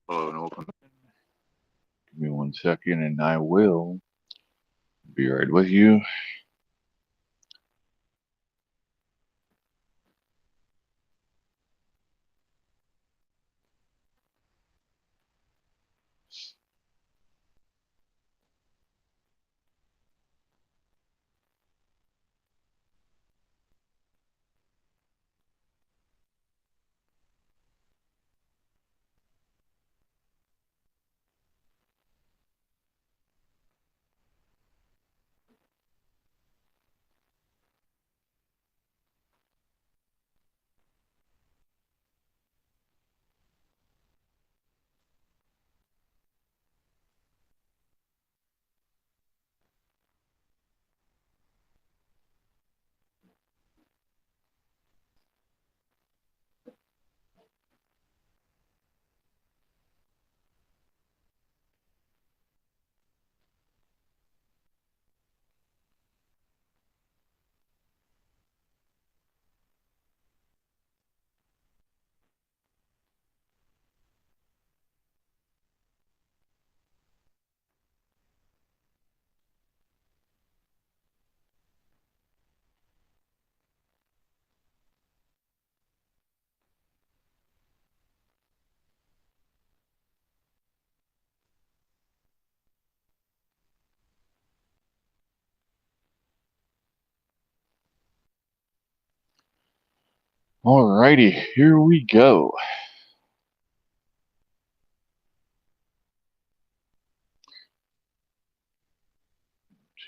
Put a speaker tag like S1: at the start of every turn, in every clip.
S1: Hello and welcome. Give me 1 second and I will be right with you. Alrighty, here we go.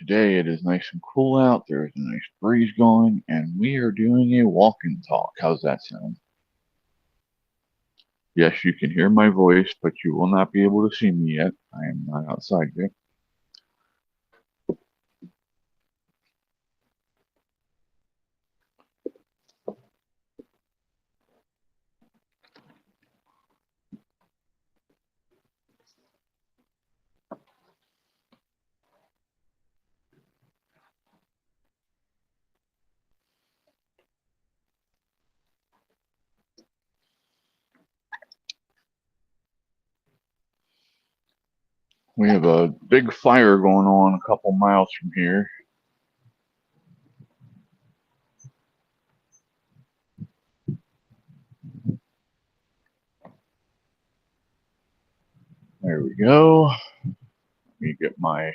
S1: Today it is nice and cool out. There is a nice breeze going, and we are doing a walk and talk. How's that sound? Yes, you can hear my voice, but you will not be able to see me yet. I am not outside yet. We have a big fire going on a couple miles from here. There we go. Let me get my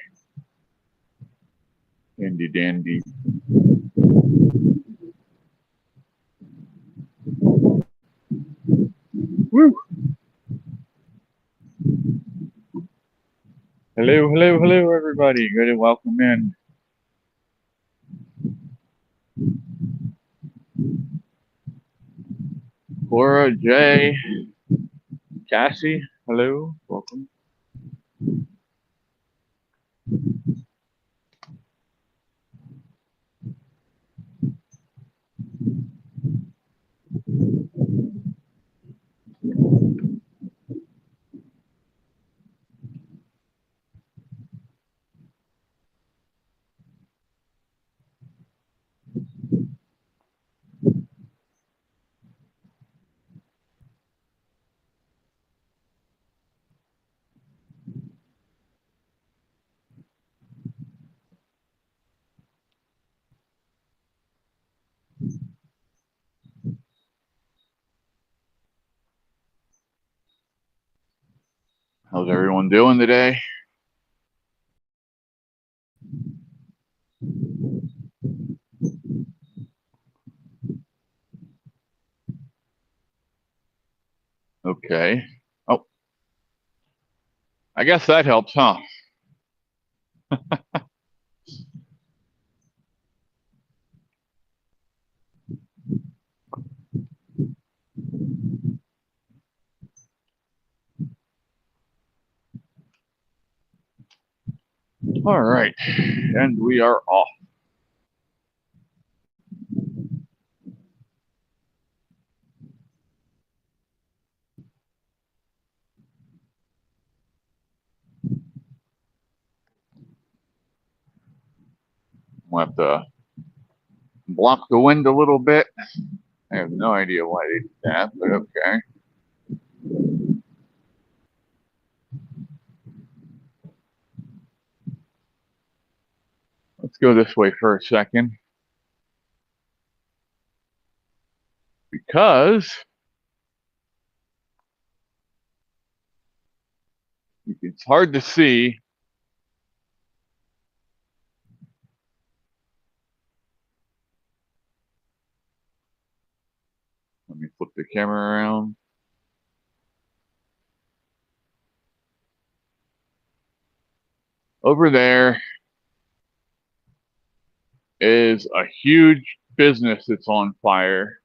S1: handy dandy. Woo! Hello, hello, hello, everybody. Good and welcome in. Cora, Jay, Cassie, hello, welcome. How's everyone doing today? Okay. Oh, I guess that helps, huh? All right. And we are off. We'll have to block the wind a little bit. I have no idea why they did that, but okay. Let's go this way for a second. Because it's hard to see. Let me flip the camera around. Over there is a huge business that's on fire.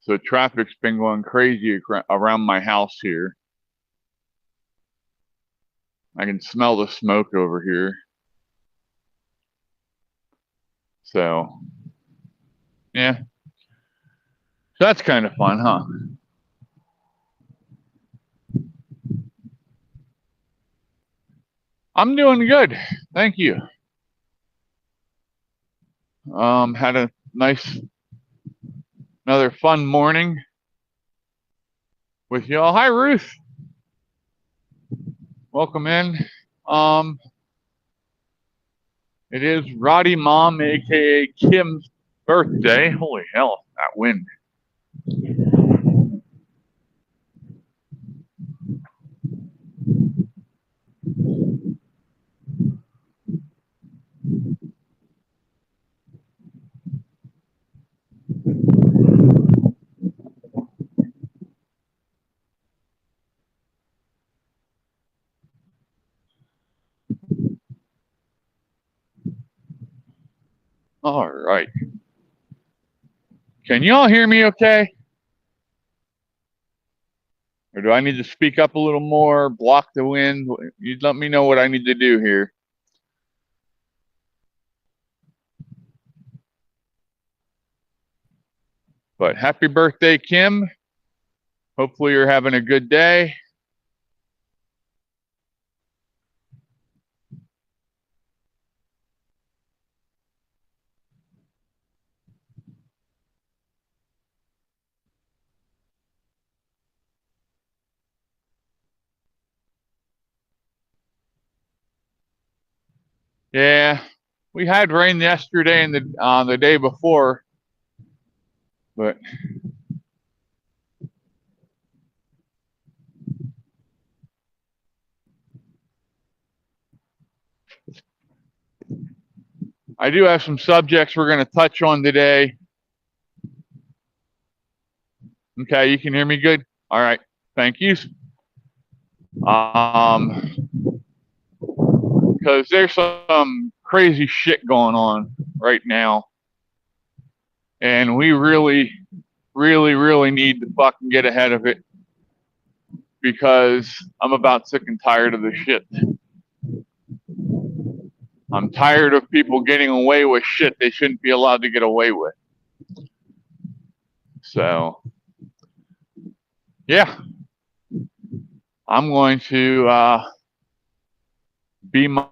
S1: So traffic's been going crazy around my house here. I can smell the smoke over here. So, yeah. So that's kind of fun, huh? I'm doing good. Thank you. Had a another fun morning with y'all. Hi, Ruth. Welcome in. It is Rottie Mom, aka Kim's birthday. Holy hell, that wind. All right. Can y'all hear me okay? Or do I need to speak up a little more, block the wind? You let me know what I need to do here. But happy birthday, Kim. Hopefully you're having a good day. Yeah, we had rain yesterday and the day before, but I do have some subjects we're going to touch on today. Okay, you can hear me good? All right, thank you. Because there's some crazy shit going on right now, and we really need to fucking get ahead of it, because I'm about sick and tired of the shit. I'm tired of people getting away with shit they shouldn't be allowed to get away with. So, yeah, I'm going to be my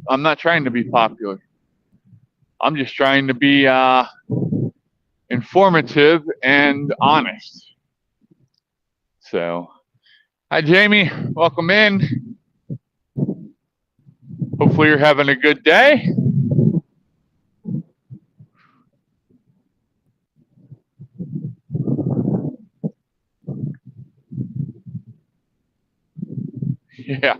S1: I'm not trying to be popular. I'm just trying to be informative and honest. So, hi, Jamie. Welcome in. Hopefully you're having a good day. Yeah.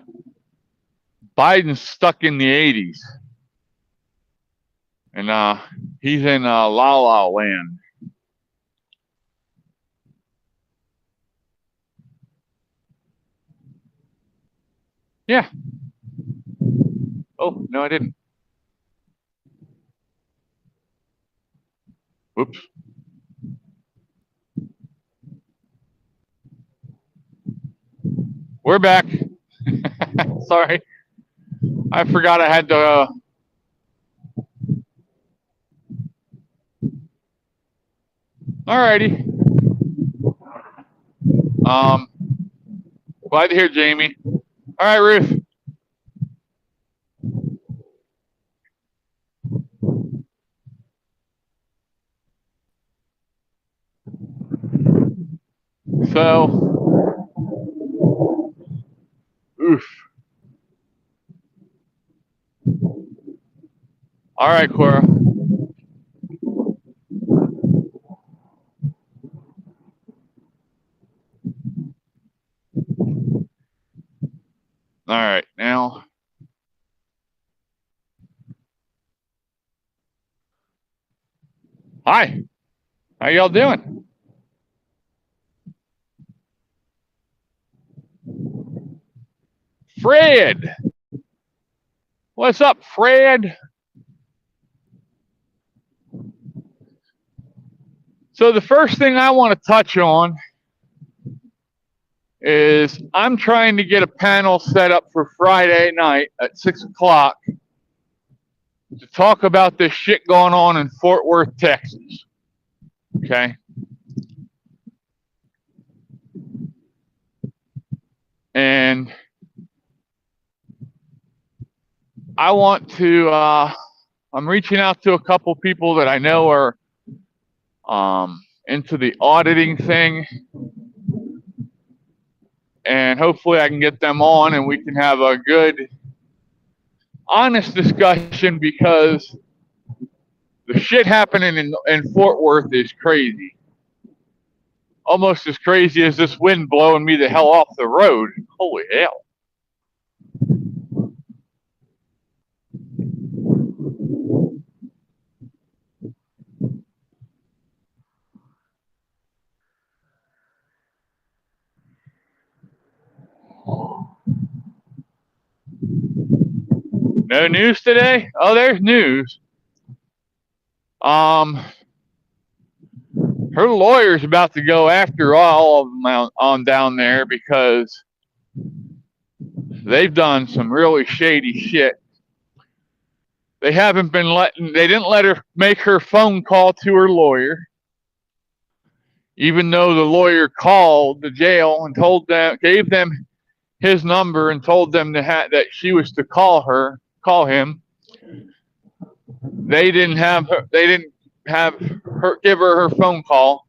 S1: Biden's stuck in the 80s. And he's in La La Land. Yeah. Oh, no, I didn't. Whoops. We're back. Sorry. I forgot I had to... Alrighty. Glad to hear, Jamie. All right, Ruth. So, oof. All right, Cora. All right, now. Hi. How y'all doing? Fred. What's up, Fred? So the first thing I want to touch on is I'm trying to get a panel set up for Friday night at 6 o'clock to talk about this shit going on in Fort Worth, Texas. Okay? And I want to, I'm reaching out to a couple people that I know are into the auditing thing. And hopefully I can get them on and we can have a good, honest discussion, because the shit happening in Fort Worth is crazy. Almost as crazy as this wind blowing me the hell off the road. Holy hell. No news today? Oh, there's news. Her lawyer's about to go after all of them on down there because they've done some really shady shit. They didn't let her make her phone call to her lawyer, even though the lawyer called the jail and gave them his number and told them that she was to call him. They didn't have her give her phone call.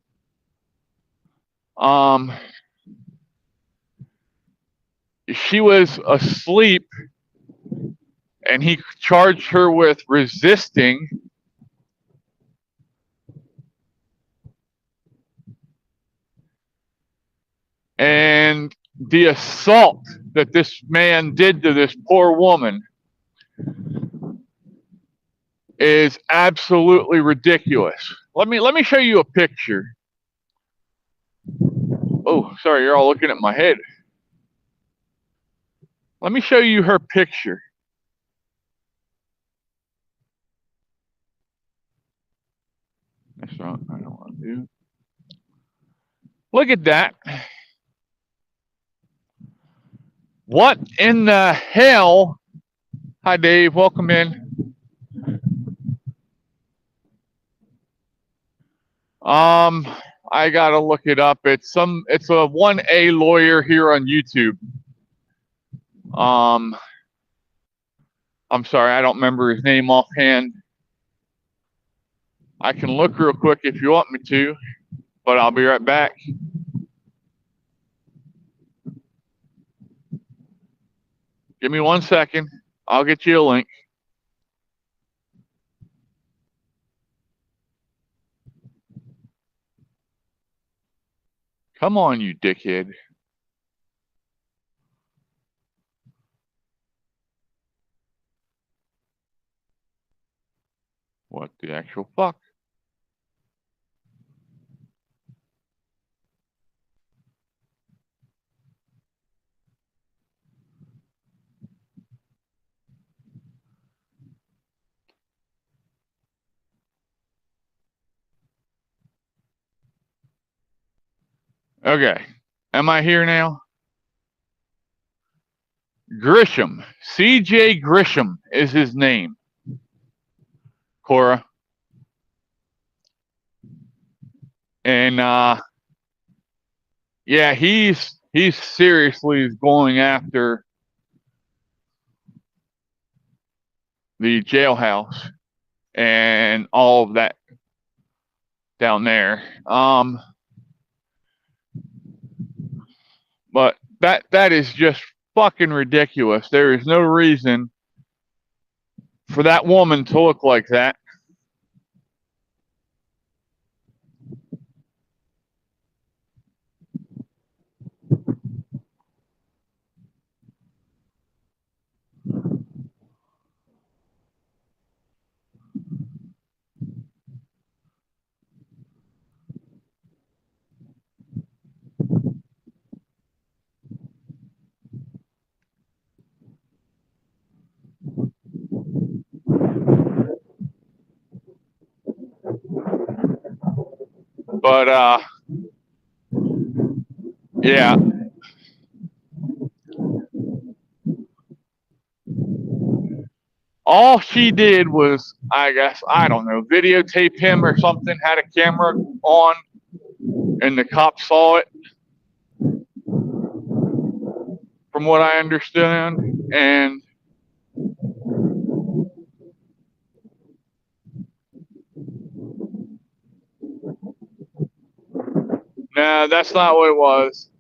S1: She was asleep, and he charged her with resisting. And the assault that this man did to this poor woman is absolutely ridiculous. Let me show you a picture. Oh, sorry, you're all looking at my head. Let me show you her picture. That's what I don't want to do. Look at that. What in the hell? Hi, Dave. Welcome in. I gotta look it up. It's a 1A lawyer here on YouTube. I'm sorry, I don't remember his name offhand. I can look real quick if you want me to, but I'll be right back. Give me 1 second. I'll get you a link. Come on, you dickhead. What the actual fuck? Okay. Am I here now? Grisham. CJ Grisham is his name. Cora. And yeah, he's seriously going after the jailhouse and all of that down there. But that is just fucking ridiculous. There is no reason for that woman to look like that. But yeah. All she did was, I guess, I don't know, videotape him or something, had a camera on, and the cop saw it, from what I understand. And nah, that's not what it was.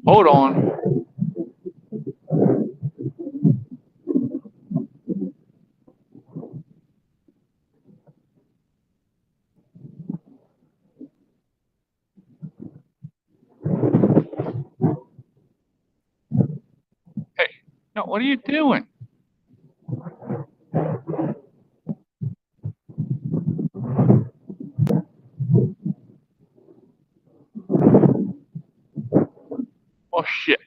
S1: Hold on. Hey, no, what are you doing? Oh, shit.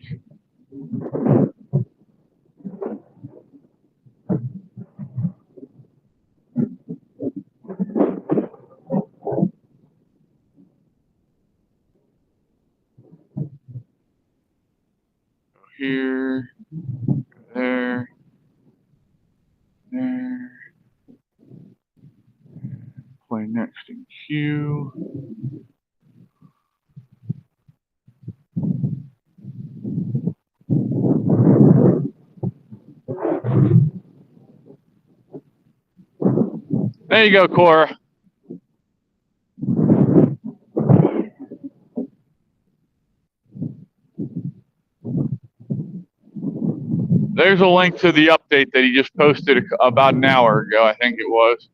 S1: Here, there, there. Play next in queue. There you go, Cora. There's a link to the update that he just posted about an hour ago, I think it was.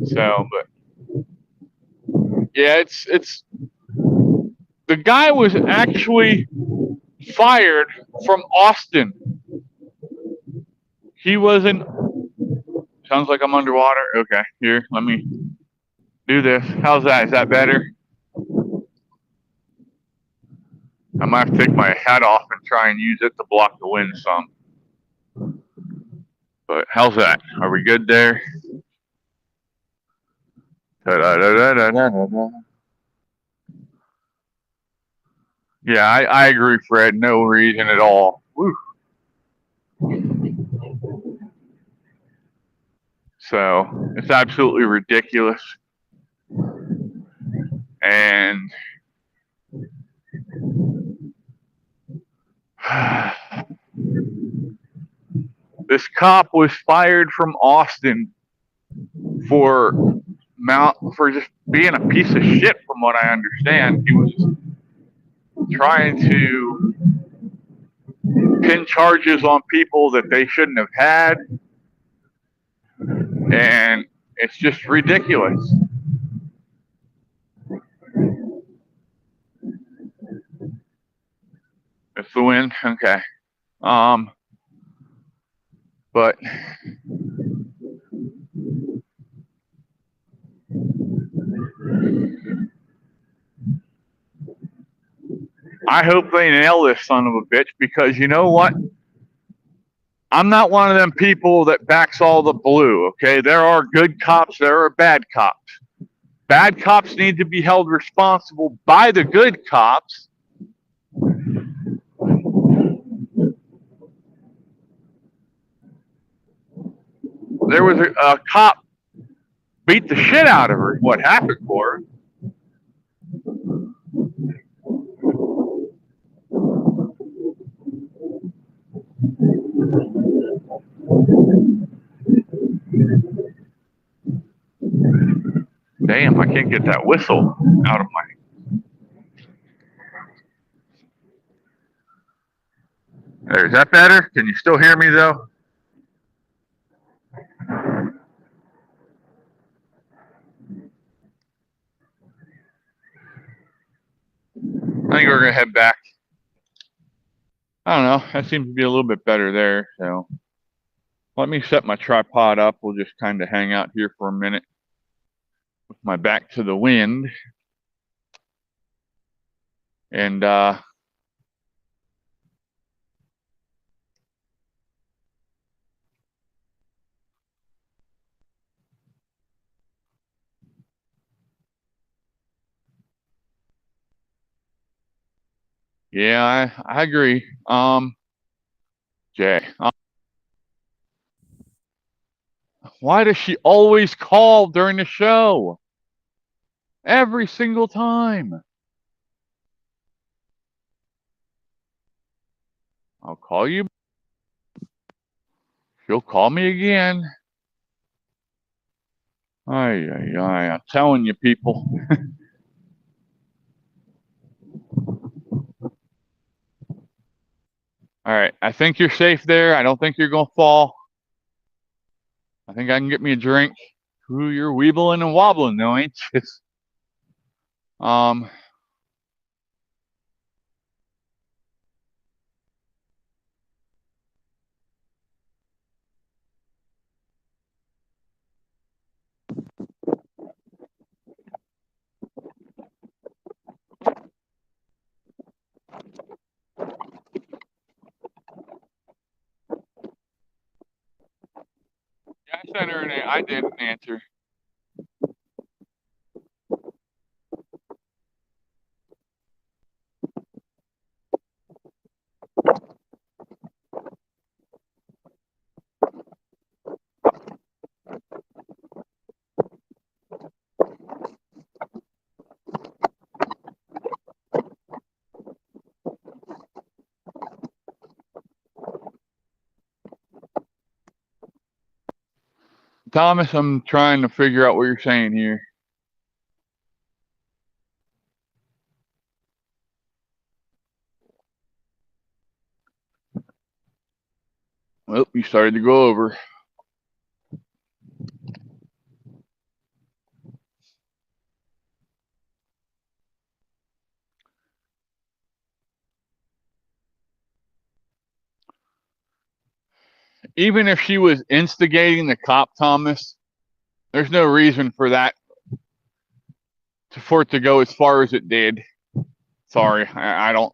S1: So, but yeah, it's the guy was actually fired from Austin. He wasn't. Sounds like I'm underwater. Okay, here, let me do this. How's that? Is that better? I might have to take my hat off and try and use it to block the wind some. But how's that? Are we good there? Yeah, I agree, Fred. No reason at all. Woo. So it's absolutely ridiculous. And this cop was fired from Austin for just being a piece of shit, from what I understand. He was trying to pin charges on people that they shouldn't have had, and it's just ridiculous. It's the wind, okay. But I hope they nail this son of a bitch, because you know what? I'm not one of them people that backs all the blue, okay? There are good cops, there are bad cops. Bad cops need to be held responsible by the good cops. There was a cop beat the shit out of her, what happened for her. Damn, I can't get that whistle out of my. There, is that better? Can you still hear me though? I think we're gonna head back. I don't know. That seems to be a little bit better there. So let me set my tripod up. We'll just kind of hang out here for a minute with my back to the wind. And yeah, I agree. Jay, why does she always call during the show? Every single time. I'll call you. She'll call me again. I'm telling you, people. All right, I think you're safe there. I don't think you're gonna fall. I think I can get me a drink. Ooh, you're weebling and wobbling though, ain't you? Um, yeah, I sent her I didn't answer. Thomas, I'm trying to figure out what you're saying here. Well, you started to go over. Even if she was instigating the cop, Thomas, there's no reason for that for it to go as far as it did. Sorry, I don't.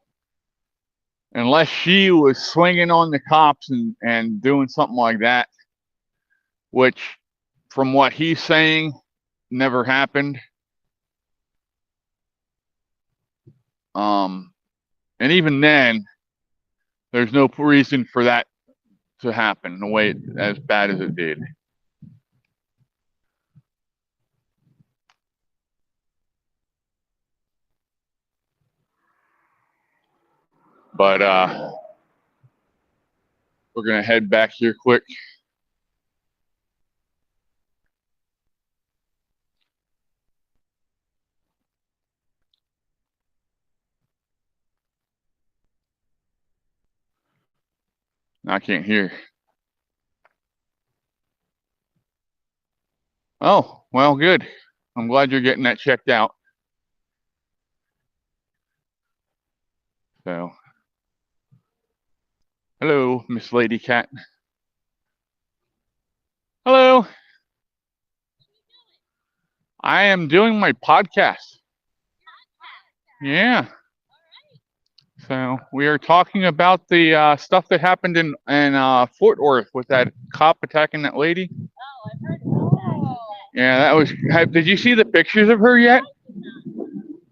S1: Unless she was swinging on the cops and doing something like that, which, from what he's saying, never happened. And even then, there's no reason for that to happen the way as bad as it did. But we're gonna head back here quick. I can't hear. Oh, well, good. I'm glad you're getting that checked out. So, hello, Miss Lady Cat. Hello. I am doing my podcast. Yeah. So we are talking about the stuff that happened in Fort Worth with that cop attacking that lady.
S2: Oh, I've heard. Oh.
S1: Yeah, that was. Did you see the pictures of her yet?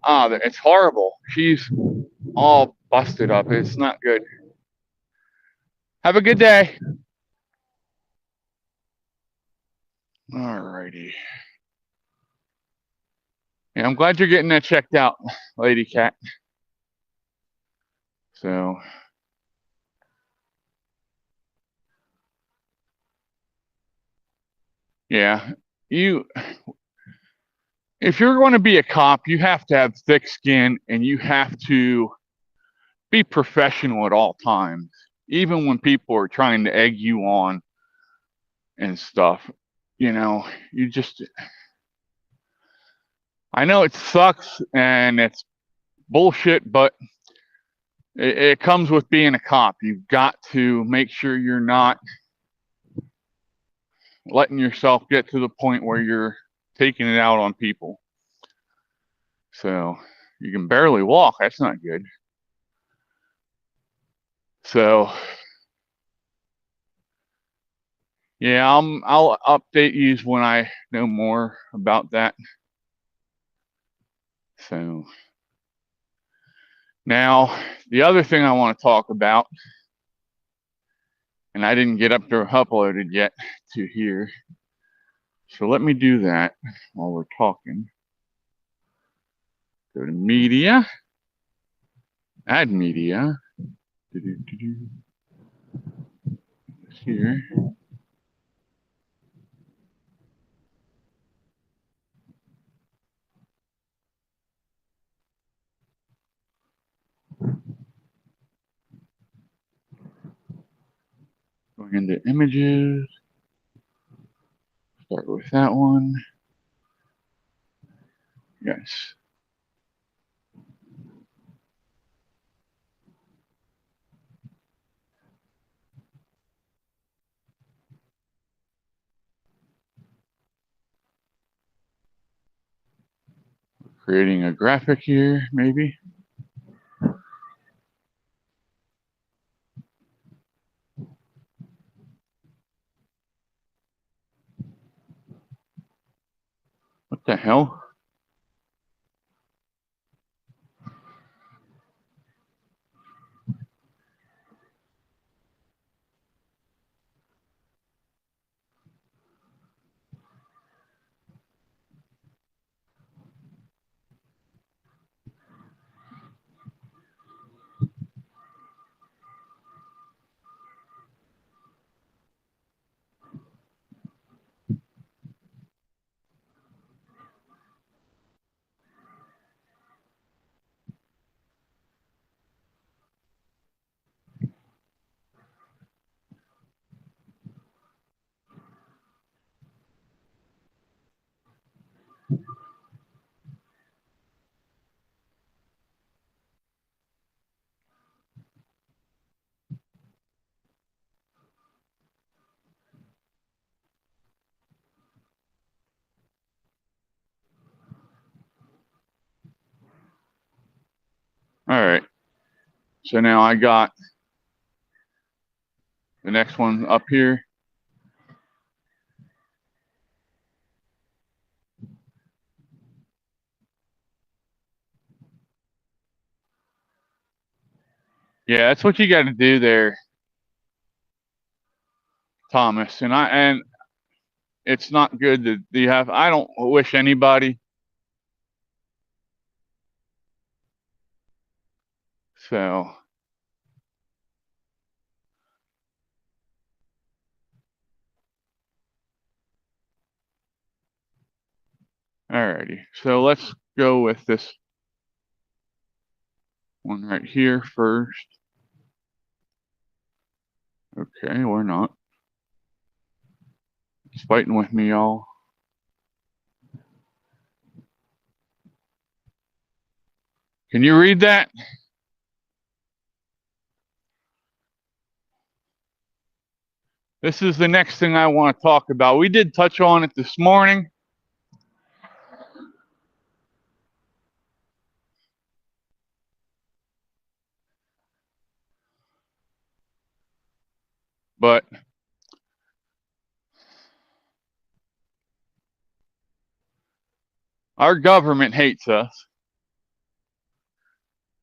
S1: Oh, it's horrible. She's all busted up. It's not good. Have a good day. Alrighty. Yeah, I'm glad you're getting that checked out, Lady Cat. So, yeah, you if you're going to be a cop, you have to have thick skin and you have to be professional at all times, even when people are trying to egg you on and stuff. You know, you just, I know it sucks and it's bullshit, but it comes with being a cop. You've got to make sure you're not letting yourself get to the point where you're taking it out on people. So you can barely walk. That's not good. So yeah, I'll update you when I know more about that. So now the other thing I want to talk about, and I didn't get up to uploaded yet to here. So let me do that while we're talking. Go to media, add media. Here. Going into images. Start with that one. Yes. Creating a graphic here, maybe. What the hell? All right. So now I got the next one up here. Yeah, that's what you got to do there, Thomas. And it's not good that you have. I don't wish anybody. So alrighty. So let's go with this one right here first. Okay, we're not. It's fighting with me, y'all. Can you read that? This is the next thing I want to talk about. We did touch on it this morning. But our government hates us.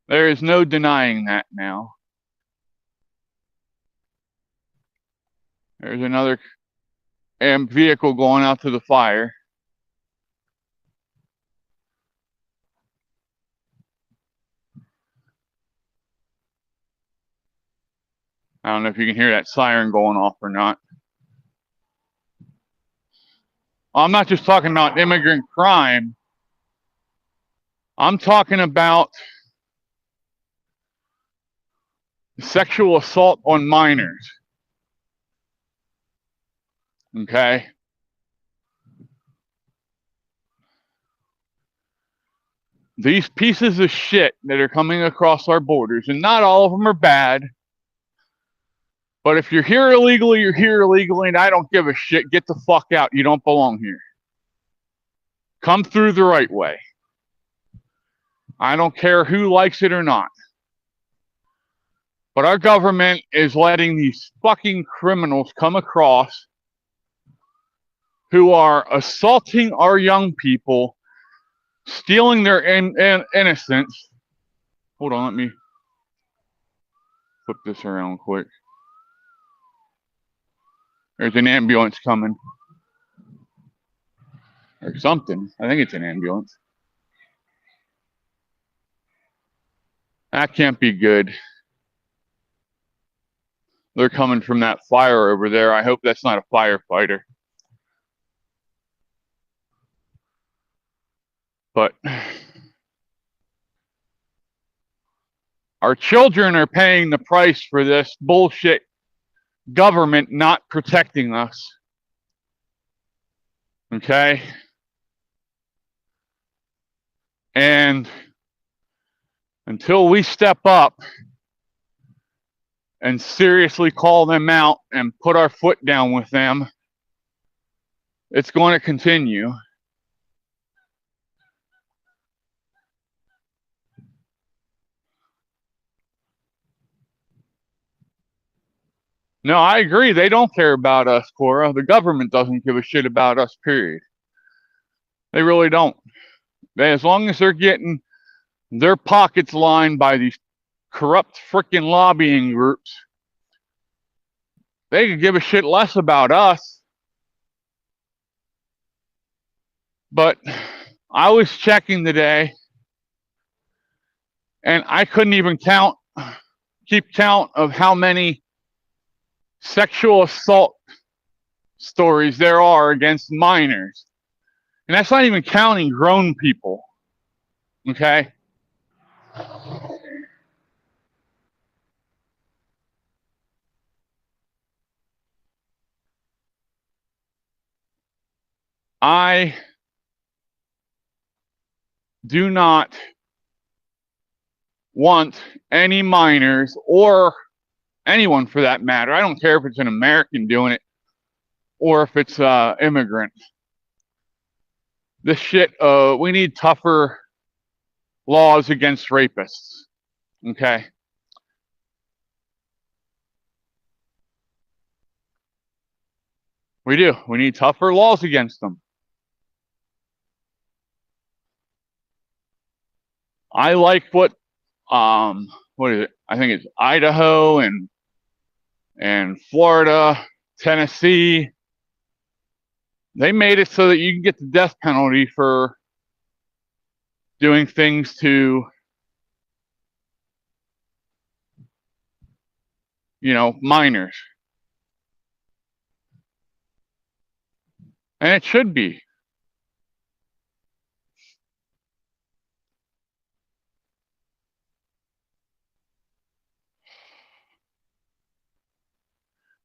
S1: There is no denying that now. There's another vehicle going out to the fire. I don't know if you can hear that siren going off or not. I'm not just talking about immigrant crime. I'm talking about sexual assault on minors. Okay? These pieces of shit that are coming across our borders, and not all of them are bad, but if you're here illegally, you're here illegally, and I don't give a shit. Get the fuck out. You don't belong here. Come through the right way. I don't care who likes it or not. But our government is letting these fucking criminals come across who are assaulting our young people, stealing their innocence. Hold on, let me flip this around quick. There's an ambulance coming. Or something. I think it's an ambulance. That can't be good. They're coming from that fire over there. I hope that's not a firefighter. But our children are paying the price for this bullshit government not protecting us. Okay? And until we step up and seriously call them out and put our foot down with them, it's going to continue. No, I agree. They don't care about us, Cora. The government doesn't give a shit about us, period. They really don't. As long as they're getting their pockets lined by these corrupt freaking lobbying groups, they could give a shit less about us. But I was checking today, and I couldn't even keep count of how many sexual assault stories there are against minors. And that's not even counting grown people. Okay? I do not want any minors, or anyone for that matter. I don't care if it's an American doing it or if it's immigrant. This shit, we need tougher laws against rapists. Okay? We do. We need tougher laws against them. I like what is it? I think it's Idaho and Florida, Tennessee. They made it so that you can get the death penalty for doing things to, minors. And it should be.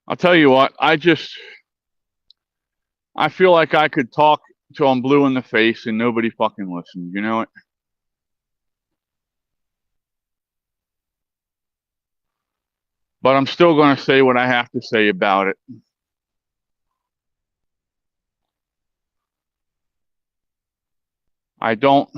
S1: I'll tell you what, I feel like I could talk till I'm blue in the face and nobody fucking listens, you know it? But I'm still going to say what I have to say about it. I don't.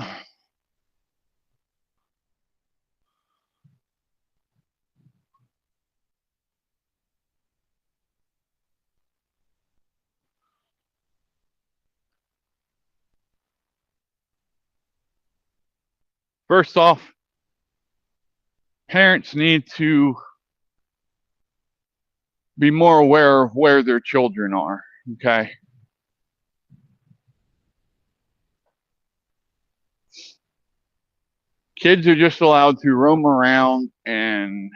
S1: First off, parents need to be more aware of where their children are, okay? Kids are just allowed to roam around and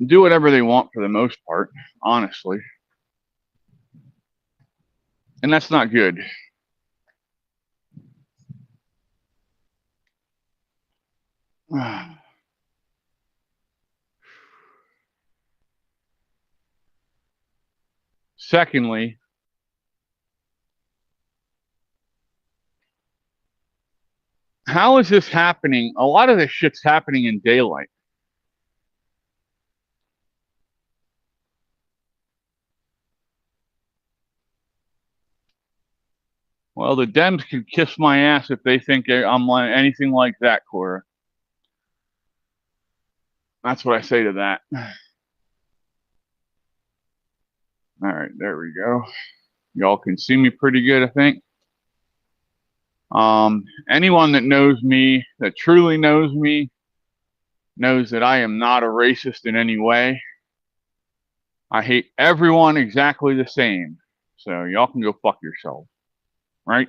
S1: do whatever they want for the most part, honestly. And that's not good. Secondly, how is this happening? A lot of this shit's happening in daylight. Well, the Dems can kiss my ass if they think I'm like anything like that, Cora. That's what I say to that. All right, there we go. Y'all can see me pretty good, I think. Anyone that knows me, that truly knows me, knows that I am not a racist in any way. I hate everyone exactly the same. So y'all can go fuck yourself, right?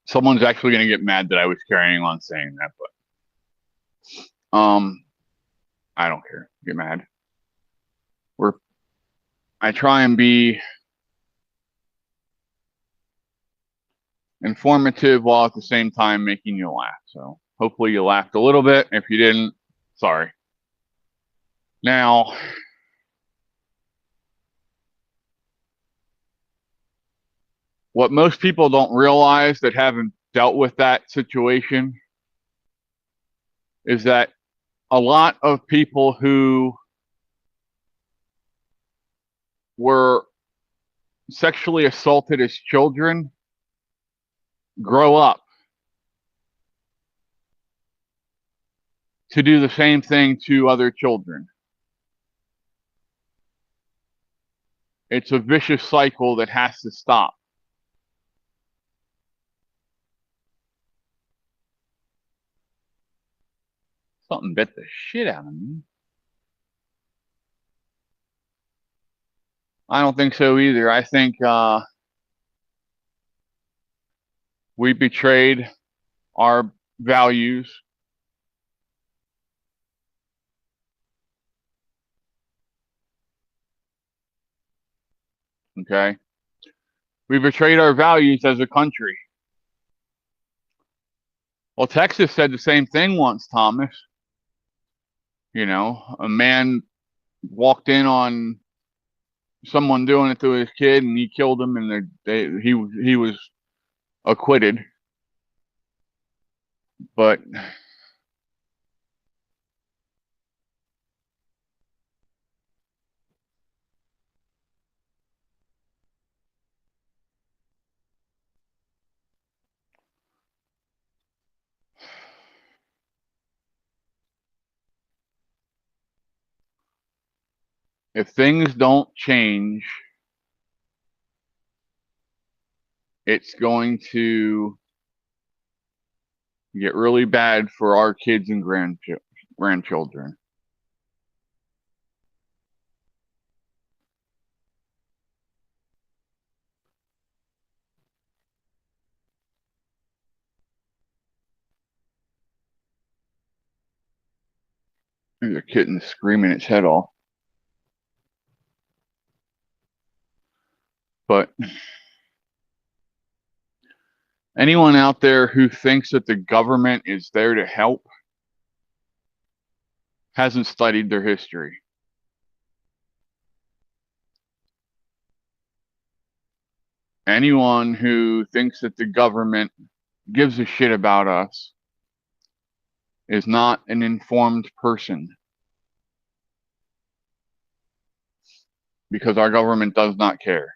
S1: Someone's actually going to get mad that I was carrying on saying that, but I don't care. Get mad. I try and be informative while at the same time making you laugh. So hopefully you laughed a little bit. If you didn't, sorry. Now, what most people don't realize that haven't dealt with that situation is that a lot of people who were sexually assaulted as children grow up to do the same thing to other children. It's a vicious cycle that has to stop. Something bit the shit out of me. I don't think so either. I think we betrayed our values. Okay. We betrayed our values as a country. Well, Texas said the same thing once, Thomas. You know, a man walked in on someone doing it to his kid and he killed him, and he was acquitted. But if things don't change, it's going to get really bad for our kids and grandchildren. There's a kitten screaming its head off. But anyone out there who thinks that the government is there to help hasn't studied their history. Anyone who thinks that the government gives a shit about us is not an informed person, because our government does not care.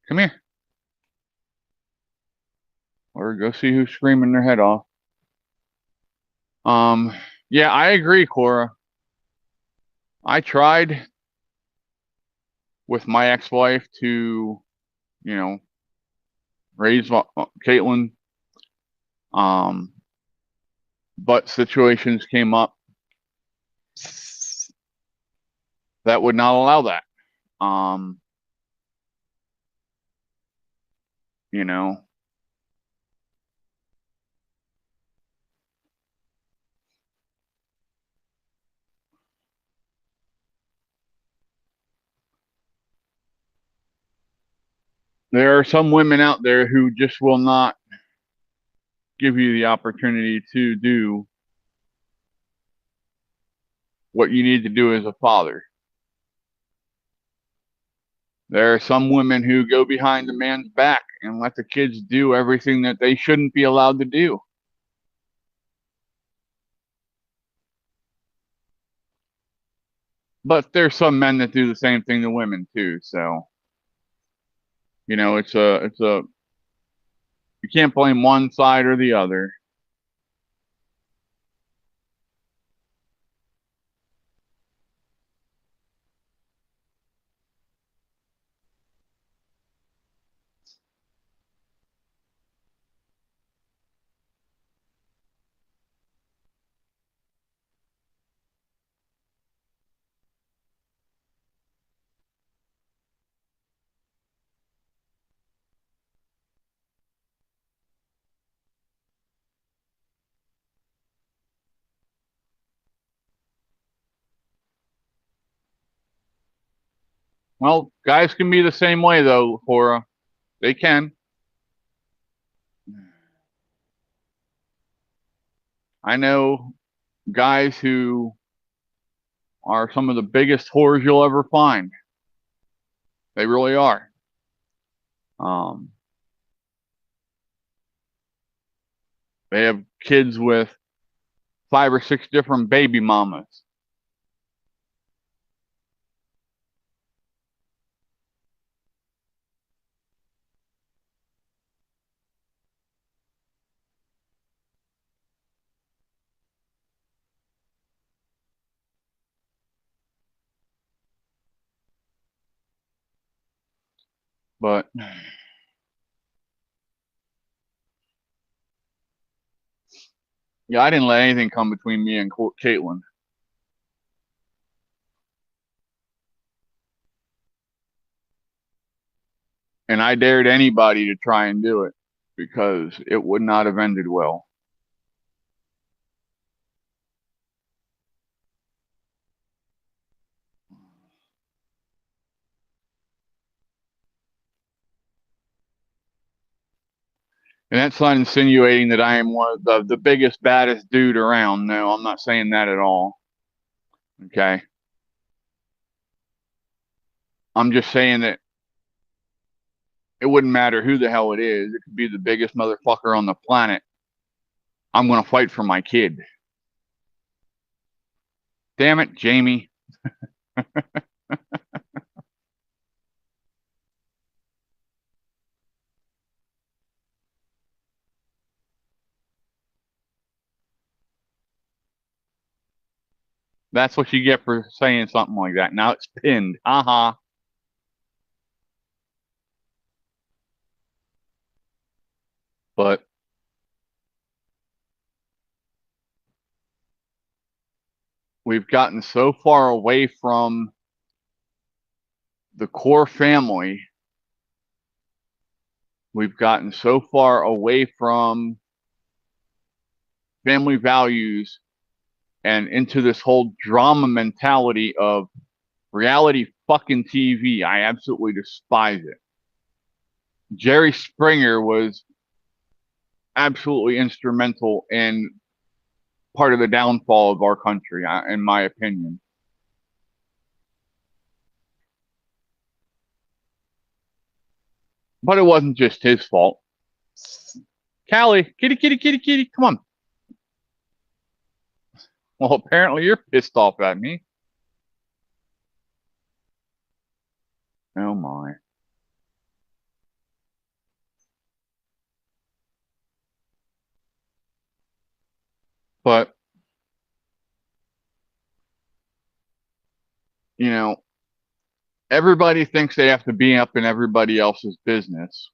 S1: Come here. Or go see who's screaming their head off. Yeah, I agree, Cora. I tried with my ex-wife to, you know, raise Caitlin. But situations came up that would not allow that. you know. There are some women out there who just will not give you the opportunity to do what you need to do as a father. There are some women who go behind the man's back and let the kids do everything that they shouldn't be allowed to do. But there's some men that do the same thing to women too. So, it's a you can't blame one side or the other. Well, guys can be the same way though, Cora. They can. I know guys who are some of the biggest whores you'll ever find. They really are. Um, they have kids with 5 or 6 different baby mamas. But yeah, I didn't let anything come between me and Caitlin. And I dared anybody to try and do it because it would not have ended well. And that's not insinuating that I am one of the biggest, baddest dude around. No, I'm not saying that at all. Okay. I'm just saying that it wouldn't matter who the hell it is. It could be the biggest motherfucker on the planet. I'm going to fight for my kid. Damn it, Jamie. That's what you get for saying something like that. Now it's pinned. Uh-huh. But we've gotten so far away from the core family. We've gotten so far away from family values and into this whole drama mentality of reality fucking TV. I absolutely despise it. Jerry Springer was absolutely instrumental in part of the downfall of our country, in my opinion. But it wasn't just his fault. Callie, kitty, kitty, kitty, kitty, come on. Well, apparently you're pissed off at me. Oh my. But, everybody thinks they have to be up in everybody else's business,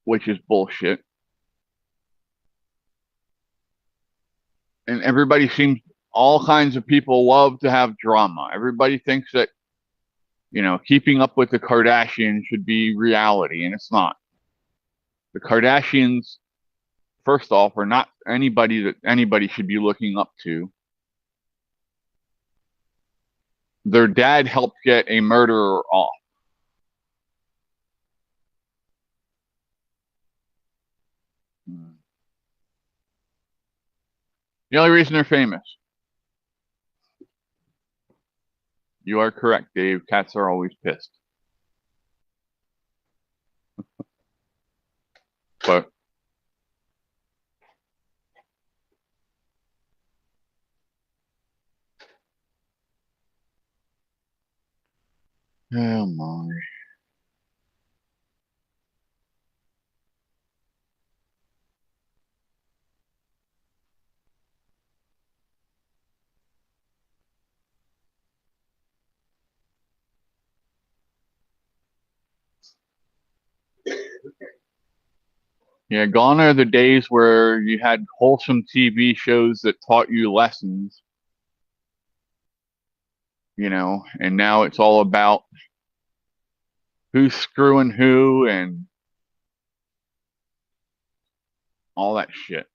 S1: which is bullshit. And everybody seems, all kinds of people love to have drama. Everybody thinks that, keeping up with the Kardashians should be reality, and it's not. The Kardashians, first off, are not anybody that anybody should be looking up to. Their dad helped get a murderer off. The only reason they're famous. You are correct, Dave. Cats are always pissed. But oh my. Yeah, gone are the days where you had wholesome TV shows that taught you lessons, and now it's all about who's screwing who and all that shit.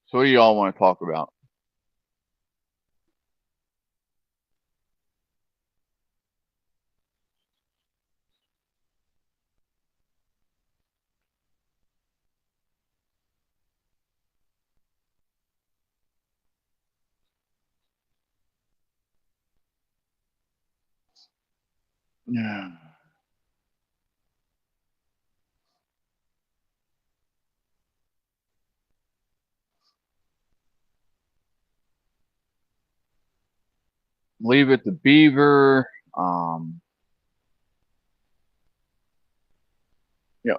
S1: So what do y'all want to talk about? Yeah. Leave It to Beaver.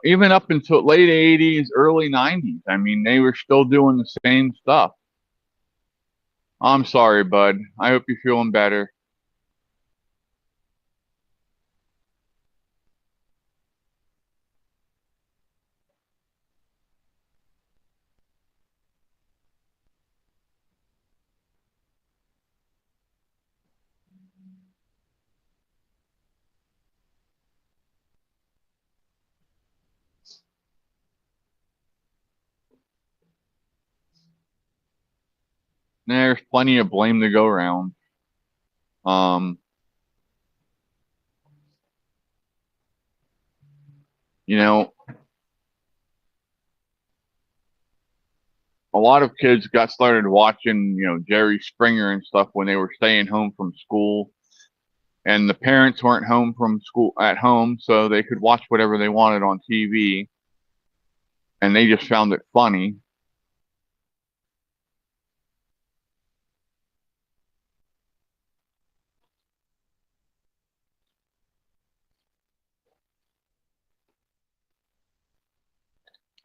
S1: Even up until late 80s, early 90s. I mean, they were still doing the same stuff. I'm sorry, bud. I hope you're feeling better. There's plenty of blame to go around. Um, a lot of kids got started watching, Jerry Springer and stuff when they were staying home from school, and the parents weren't home from school at home, so they could watch whatever they wanted on TV, and they just found it funny.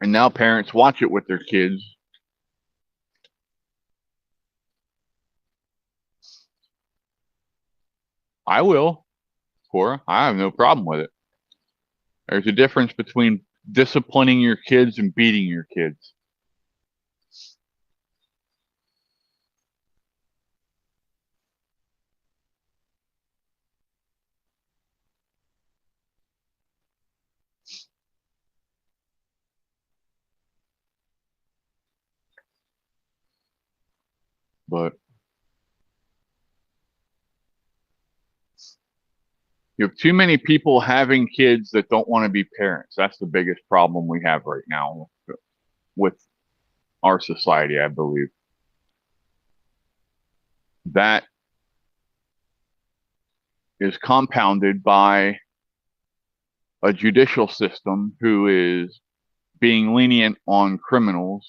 S1: And now parents watch it with their kids. I will, Cora. I have no problem with it. There's a difference between disciplining your kids and beating your kids. But you have too many people having kids that don't want to be parents. That's the biggest problem we have right now with our society, I believe. That is compounded by a judicial system who is being lenient on criminals.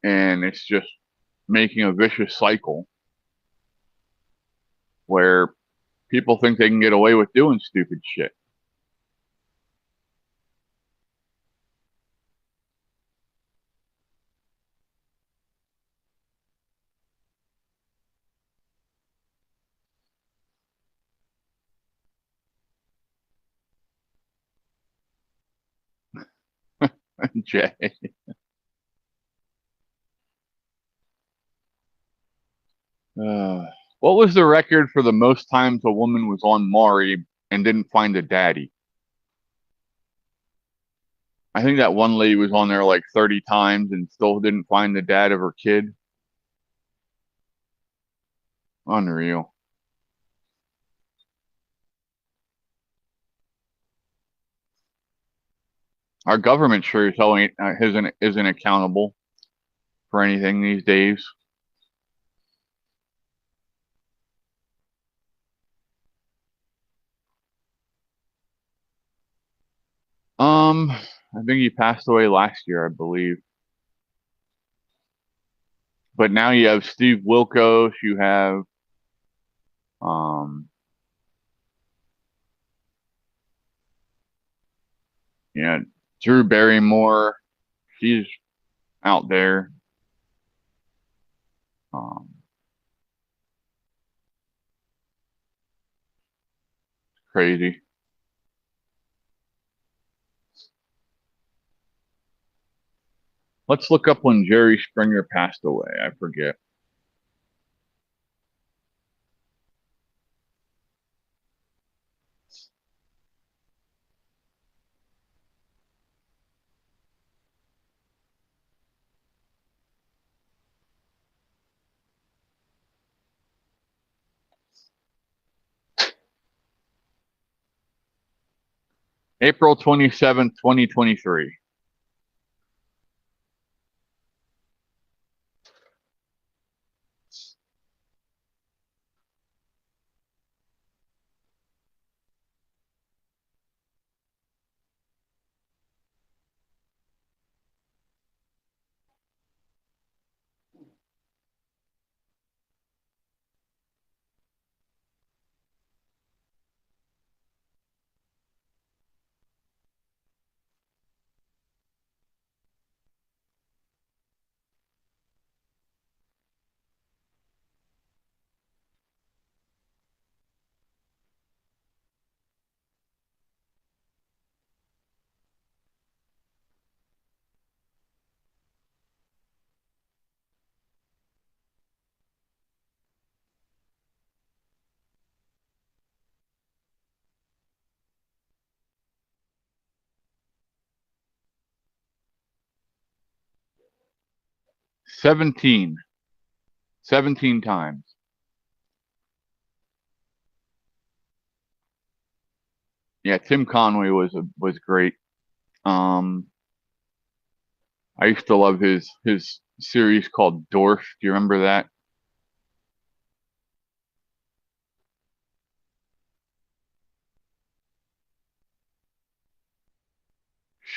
S1: And it's just making a vicious cycle where people think they can get away with doing stupid shit. Jay. Uh, what was the record for the most times a woman was on Maury and didn't find a daddy? I think that one lady was on there like 30 times and still didn't find the dad of her kid. Unreal. Our government sure as hell isn't accountable for anything these days. I think he passed away last year, I believe. But now you have Steve Wilkos, you have um yeah, Drew Barrymore. She's out there. Um Crazy. Let's look up when Jerry Springer passed away. I forget. April 27th, 2023. Seventeen. 17 times. Yeah, Tim Conway was great. Um, I used to love his series called Dorf. Do you remember that?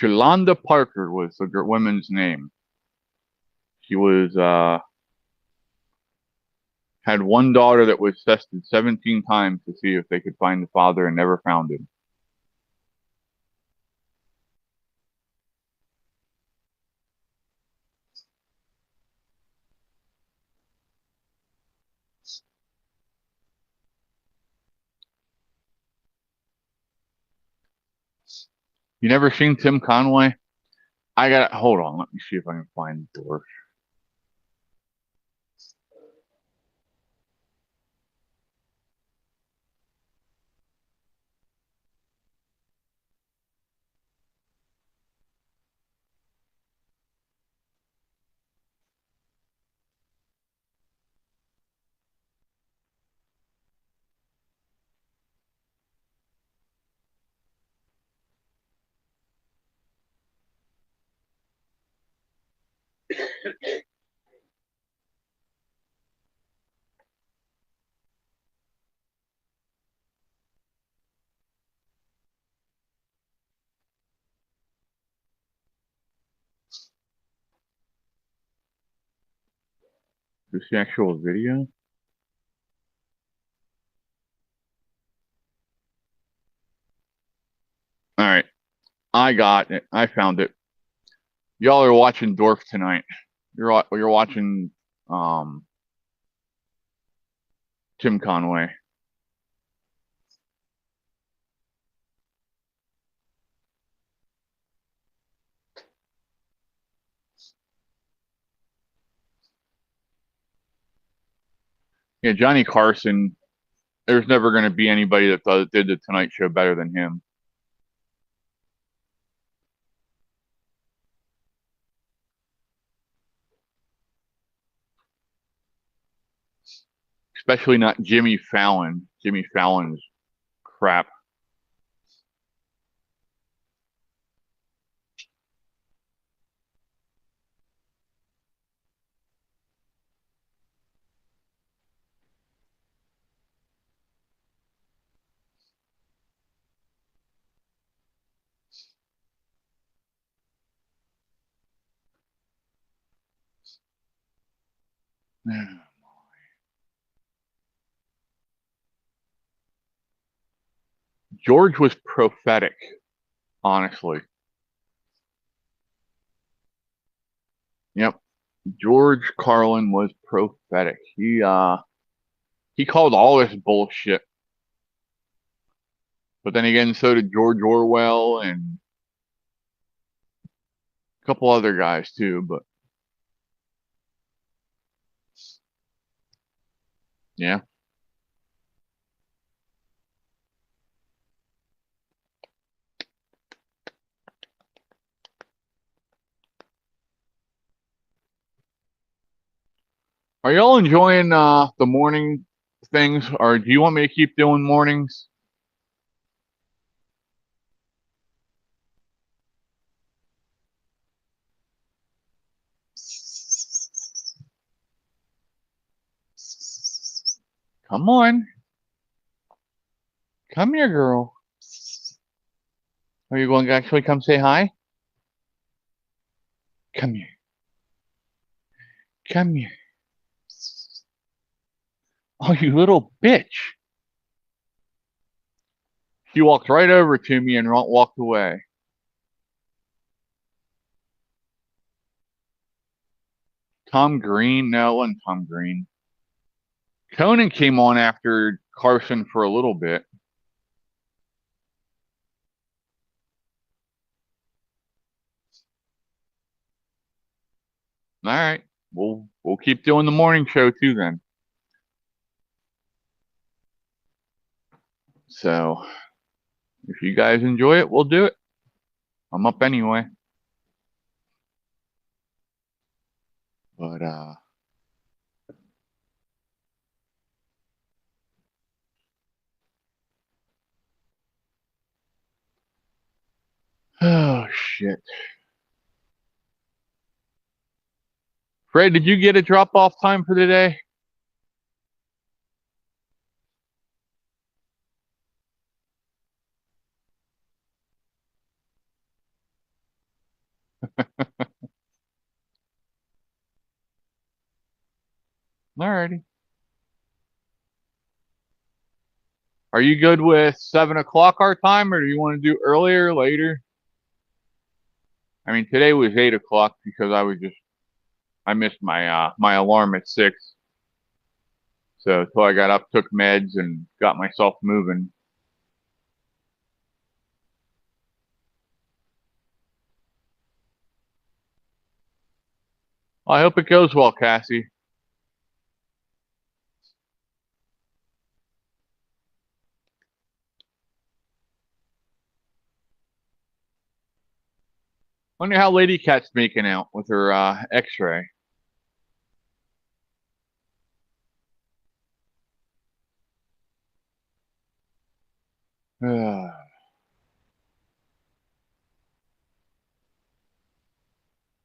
S1: Shalonda Parker was the woman's name. She was had one daughter that was tested 17 times to see if they could find the father and never found him. You never seen Tim Conway? I got hold on. Let me see if I can find Dorf. This the actual video? All right, I got it. I found it. Y'all are watching Dorf tonight. You're watching um Tim Conway. Yeah, Johnny Carson. There's never going to be anybody that did the Tonight Show better than him. Especially not Jimmy Fallon. Jimmy Fallon's crap. George was prophetic, honestly. Yep. George Carlin was prophetic. He called all this bullshit. But then again, so did George Orwell and a couple other guys too, but yeah. Are y'all enjoying the morning things, or do you want me to keep doing mornings? Come on. Come here, girl. Are you going to actually come say hi? Come here. Come here. Oh, you little bitch. She walked right over to me and walked away. Tom Green? No, it wasn't Tom Green. Conan came on after Carson for a little bit. All right. We'll keep doing the morning show too then. So if you guys enjoy it, we'll do it. I'm up anyway. But oh shit. Fred, did you get a drop off time for today? Alrighty. Are you good with 7 o'clock our time, or do you want to do earlier or later? I mean, today was 8 o'clock because I missed my alarm at 6. So until I got up, took meds, and got myself moving. Well, I hope it goes well, Cassie. Wonder how Lady Cat's making out with her X-ray.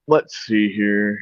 S1: Let's see here.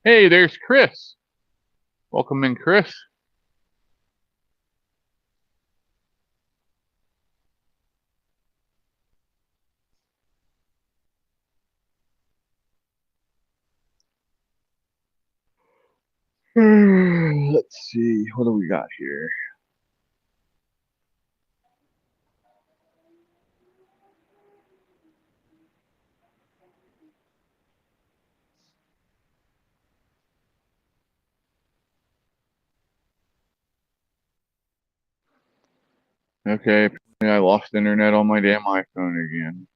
S1: Hey, there's Chris. Welcome in, Chris. Let's see. What do we got here? Okay, I lost internet on my damn iPhone again.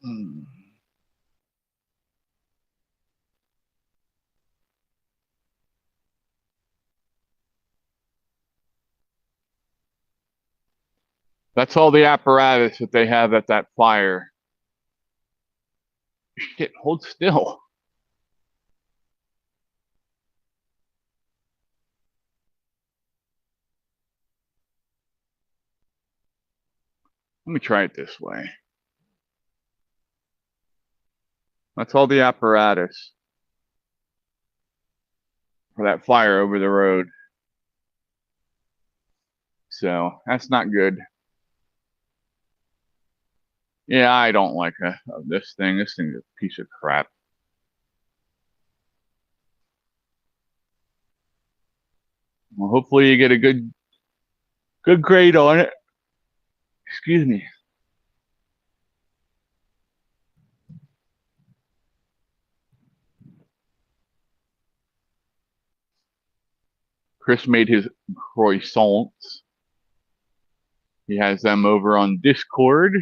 S1: Hmm. That's all the apparatus that they have at that fire. Shit, hold still. Let me try it this way. That's all the apparatus for that fire over the road. So that's not good. Yeah, I don't like this thing. This thing's a piece of crap. Well, hopefully you get a good grade on it. Excuse me. Chris made his croissants. He has them over on Discord.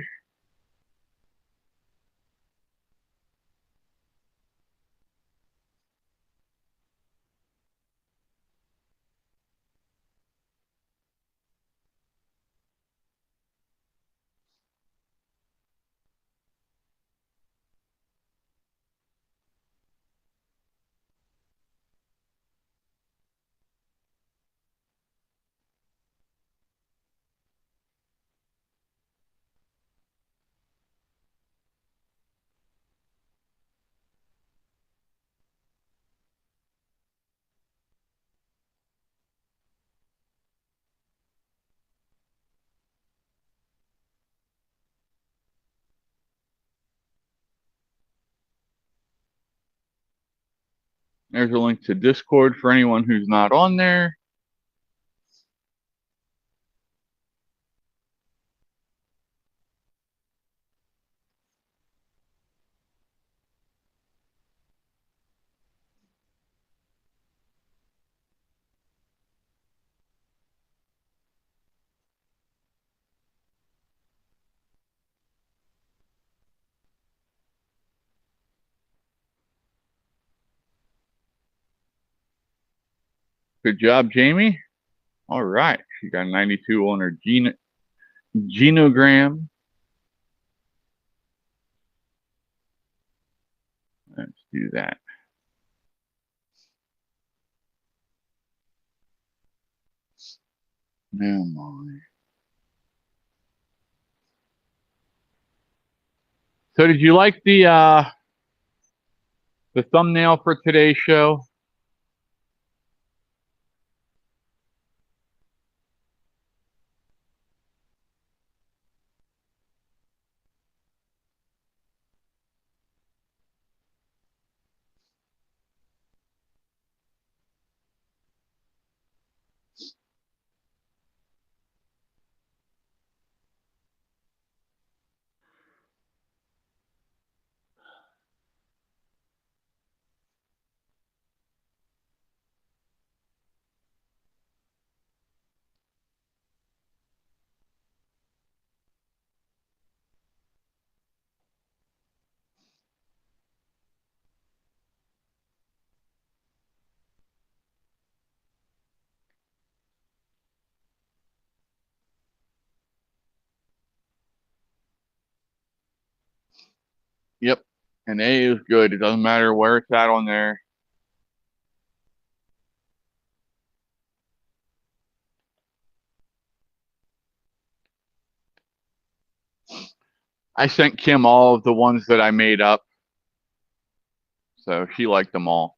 S1: There's a link to Discord for anyone who's not on there. Good job, Jamie. All right. She got 92 on her genogram. Let's do that. Oh my. So did you like the thumbnail for today's show? Yep. And A is good. It doesn't matter where it's at on there. I sent Kim all of the ones that I made up, so she liked them all.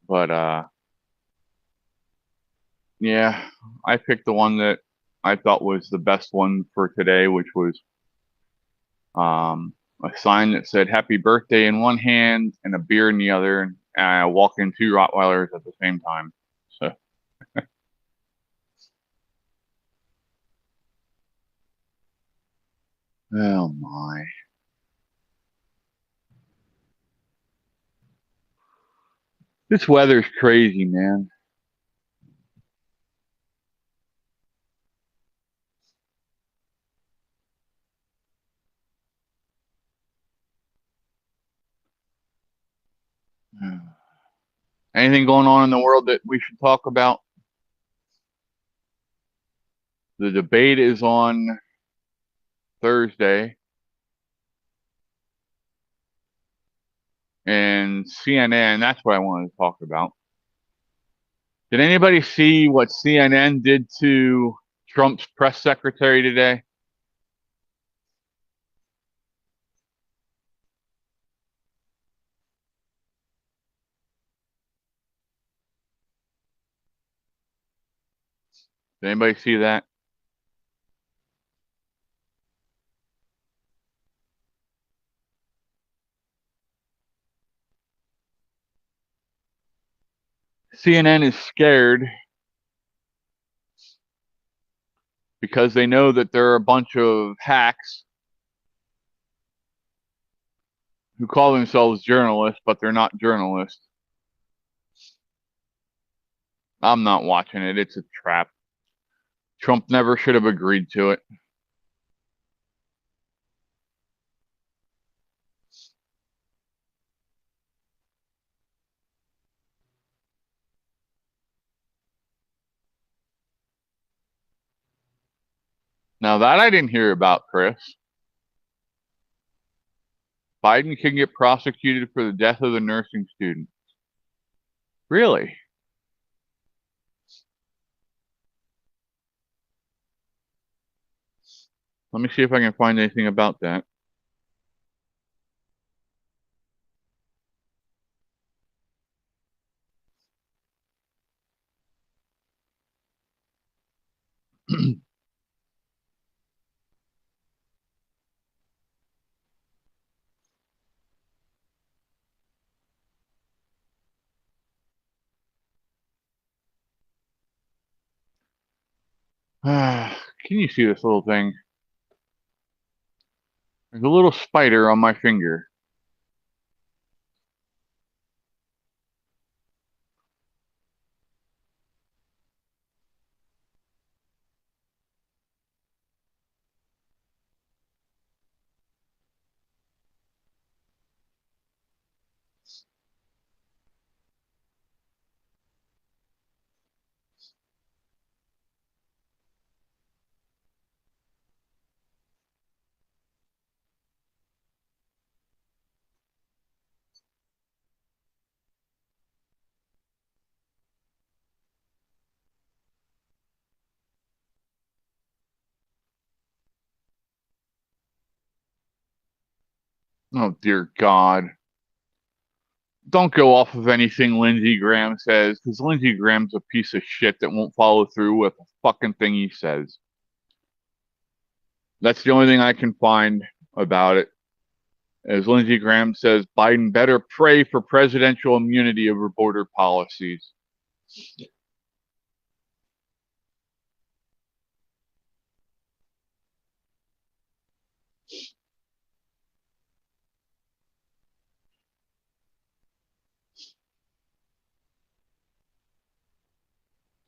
S1: But yeah, I picked the one that I thought was the best one for today, which was a sign that said "Happy Birthday" in one hand and a beer in the other, and I walk in two Rottweilers at the same time. So. Oh my. This weather's crazy, man. Anything going on in the world that we should talk about? The debate is on Thursday, and CNN, that's what I wanted to talk about. Did anybody see what CNN did to Trump's press secretary today? Did anybody see that? CNN is scared because they know that there are a bunch of hacks who call themselves journalists, but they're not journalists. I'm not watching it. It's a trap. Trump never should have agreed to it. Now that I didn't hear about, Chris. Biden can get prosecuted for the death of the nursing student. Really? Let me see if I can find anything about that. Can you see this little thing? There's a little spider on my finger. Oh, dear God. Don't go off of anything Lindsey Graham says, because Lindsey Graham's a piece of shit that won't follow through with a fucking thing he says. That's the only thing I can find about it. As Lindsey Graham says, Biden better pray for presidential immunity over border policies.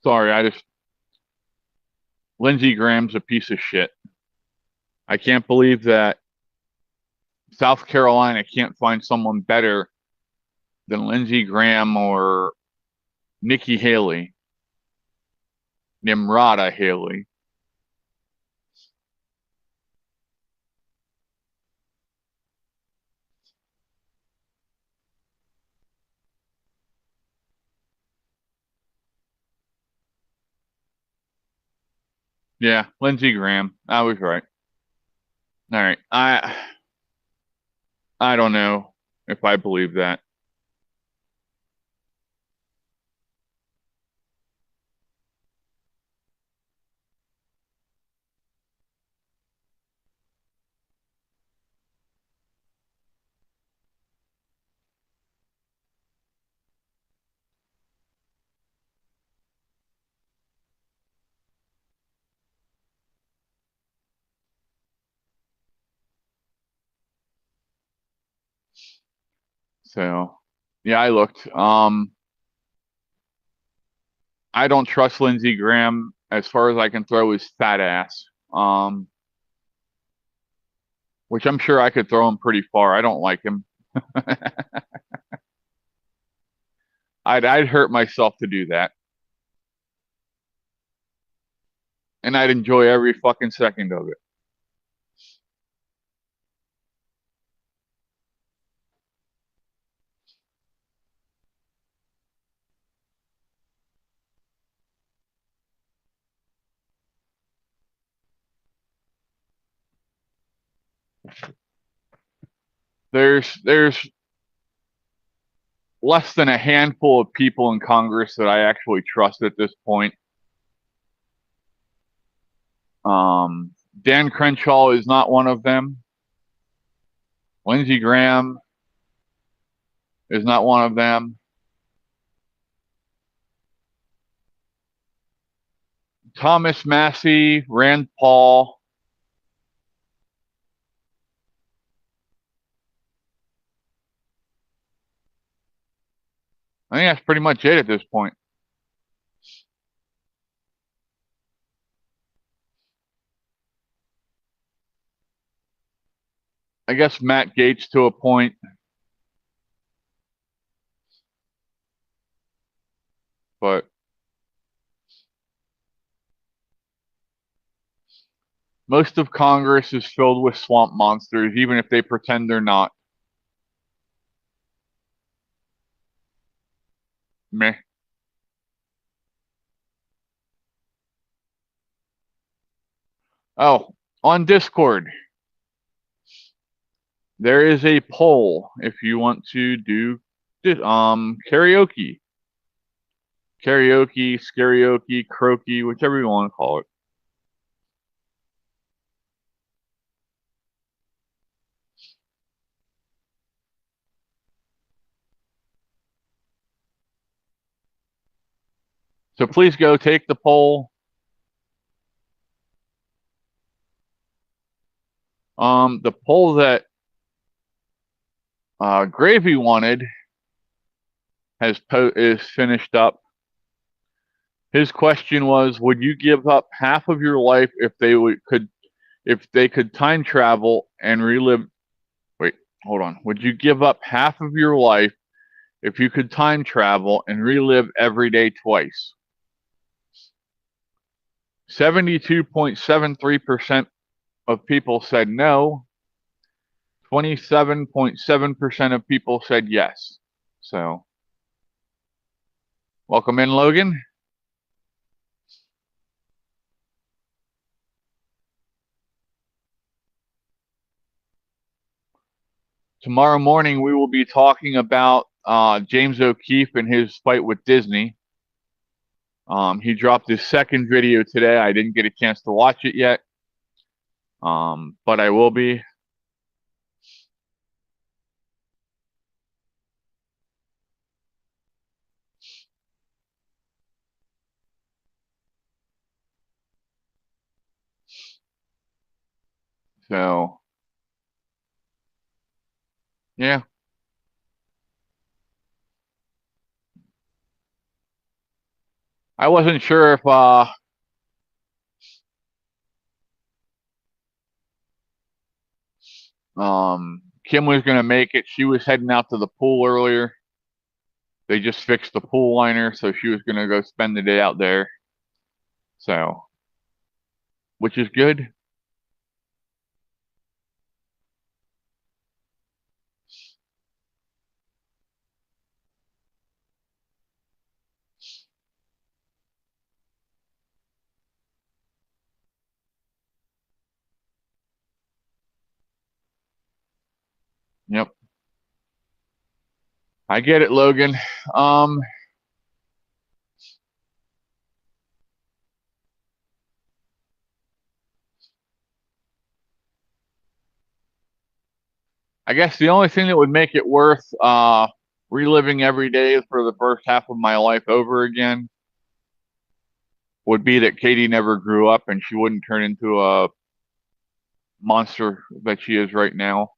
S1: Sorry, Lindsey Graham's a piece of shit. I can't believe that South Carolina can't find someone better than Lindsey Graham or Nikki Haley, Nimrata Haley. Yeah, Lindsey Graham. I was right. All right. I don't know if I believe that. So, yeah, I looked. I don't trust Lindsey Graham as far as I can throw his fat ass. Which I'm sure I could throw him pretty far. I don't like him. I'd hurt myself to do that, and I'd enjoy every fucking second of it. There's less than a handful of people in Congress that I actually trust at this point. Dan Crenshaw is not one of them. Lindsey Graham is not one of them. Thomas Massey, Rand Paul. I think that's pretty much it at this point. I guess Matt Gaetz to a point. But most of Congress is filled with swamp monsters, even if they pretend they're not. Meh. Oh, on Discord, there is a poll if you want to do karaoke. Karaoke, scarioke, croaky, whichever you want to call it. So please go take the poll. The poll that Gravy wanted is finished up. His question was, would you give up half of your life if they could time travel and relive? Wait, hold on. Would you give up half of your life if you could time travel and relive every day twice? 72.73% of people said no. 27.7% of people said yes. So, welcome in, Logan. Tomorrow morning, we will be talking about James O'Keefe and his fight with Disney. He dropped his second video today. I didn't get a chance to watch it yet, but I will be. So, yeah. I wasn't sure if Kim was going to make it. She was heading out to the pool earlier. They just fixed the pool liner, so she was going to go spend the day out there. So, which is good. I get it, Logan. Um, I guess the only thing that would make it worth reliving every day for the first half of my life over again would be that Katie never grew up and she wouldn't turn into a monster that she is right now.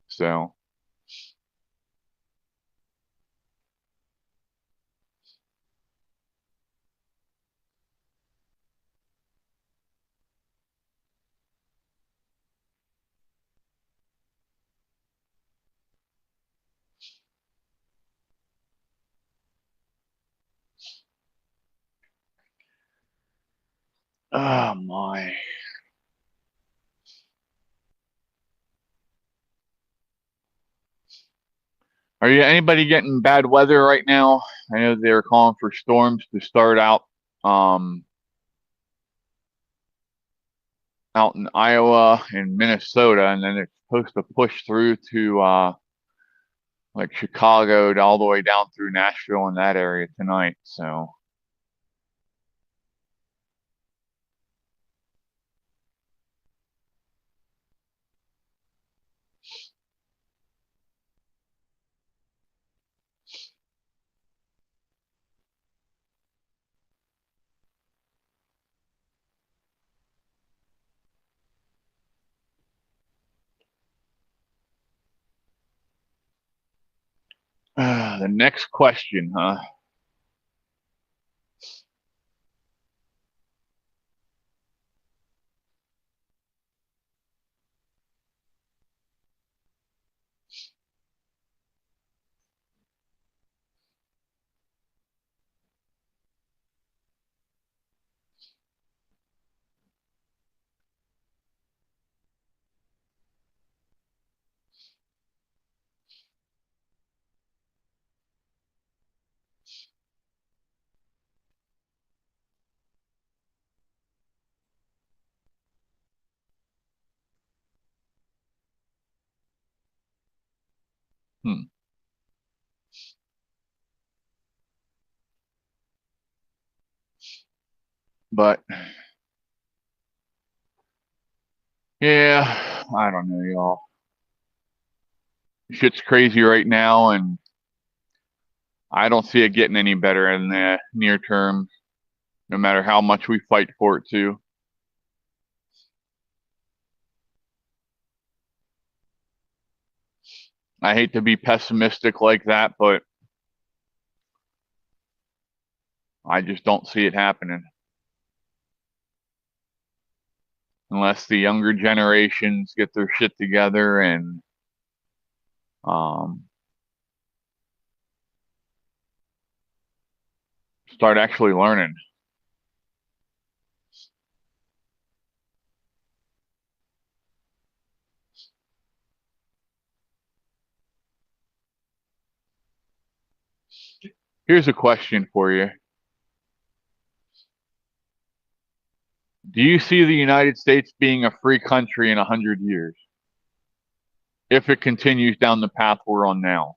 S1: So, oh my. Are you anybody getting bad weather right now? I know they're calling for storms to start um out in Iowa and Minnesota, and then it's supposed to push through to like Chicago to all the way down through Nashville and that area tonight. So the next question, huh? Hmm. But yeah, I don't know, y'all. Shit's crazy right now, and I don't see it getting any better in the near term, no matter how much we fight for it to. I hate to be pessimistic like that, but I just don't see it happening unless the younger generations get their shit together and um, start actually learning. Here's a question for you. Do you see the United States being a free country in 100 years if it continues down the path we're on now?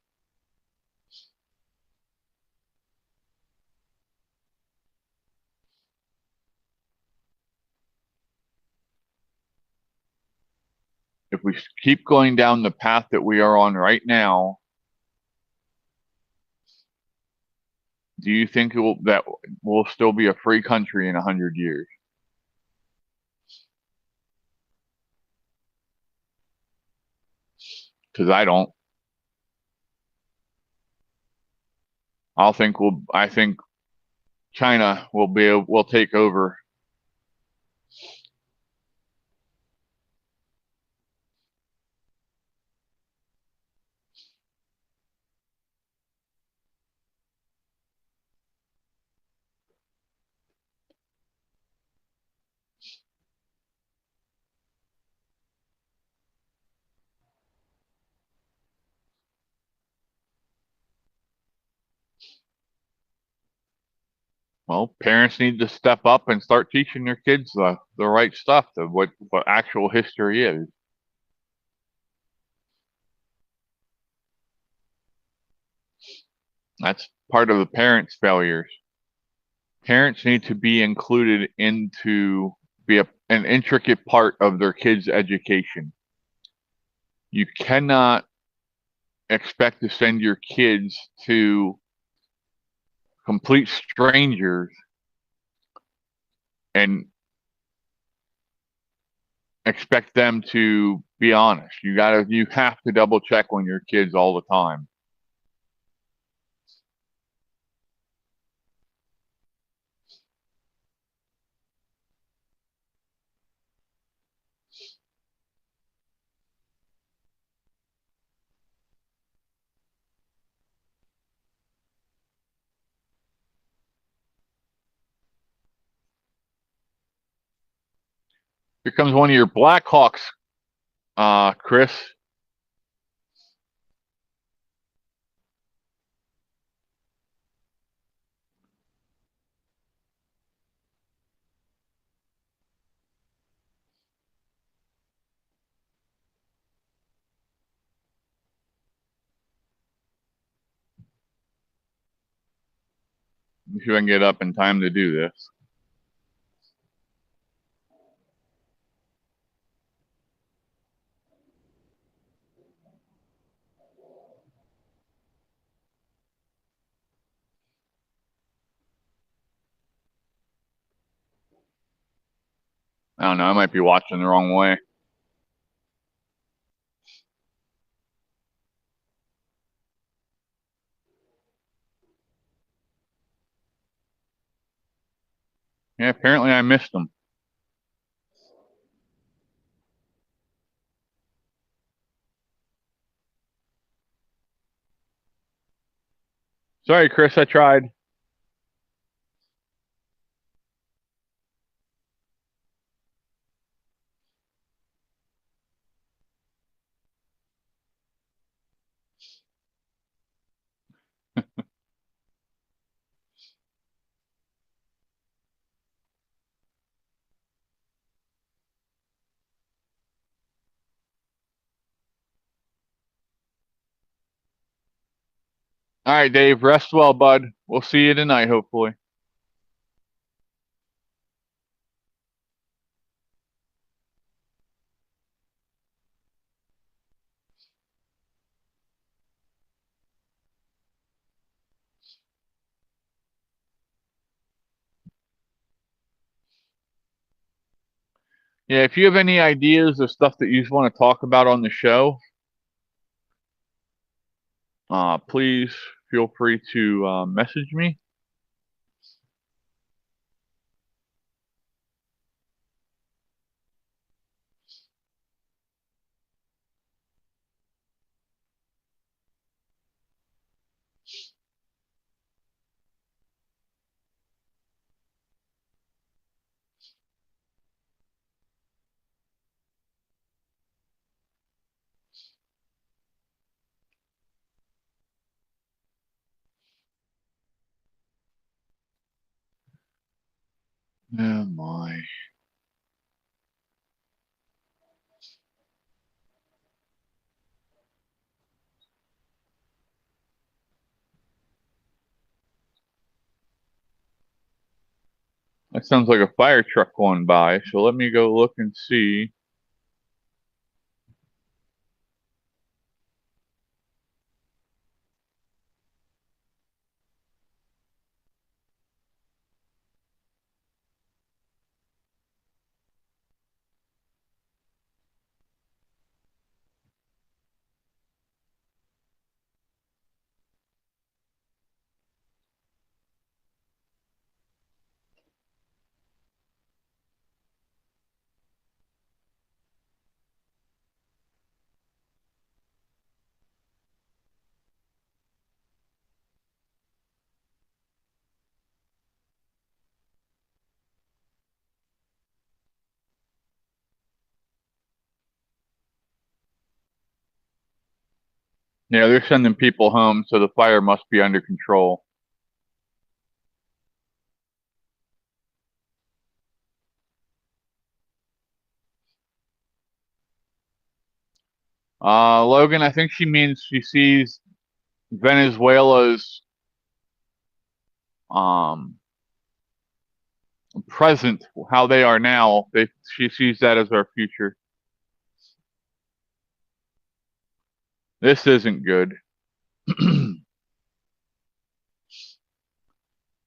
S1: If we keep going down the path that we are on right now, do you think that we'll still be a free country in 100 years? Because I don't. I think China will take over. Well, parents need to step up and start teaching their kids the right stuff, what actual history is. That's part of the parents' failures. Parents need to be included into an intricate part of their kids' education. You cannot expect to send your kids to complete strangers and expect them to be honest. You have to double check on your kids all the time. Here comes one of your Blackhawks, Chris. Let me see if I can get up in time to do this. I don't know. I might be watching the wrong way. Yeah, apparently I missed them. Sorry, Chris. I tried. All right, Dave. Rest well, bud. We'll see you tonight, hopefully. Yeah, if you have any ideas of stuff that you want to talk about on the show, please feel free to message me. Oh my. That sounds like a fire truck going by, so let me go look and see. Yeah, they're sending people home, so the fire must be under control. Logan, I think she means she sees Venezuela's present, how they are now. She sees that as our future. This isn't good.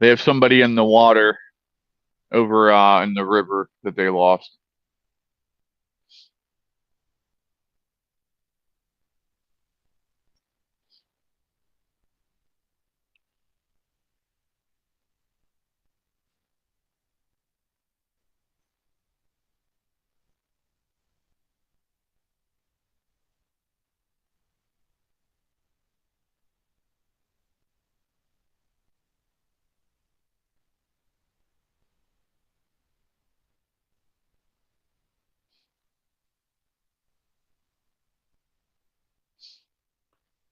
S1: They have somebody in the water over in the river that they lost.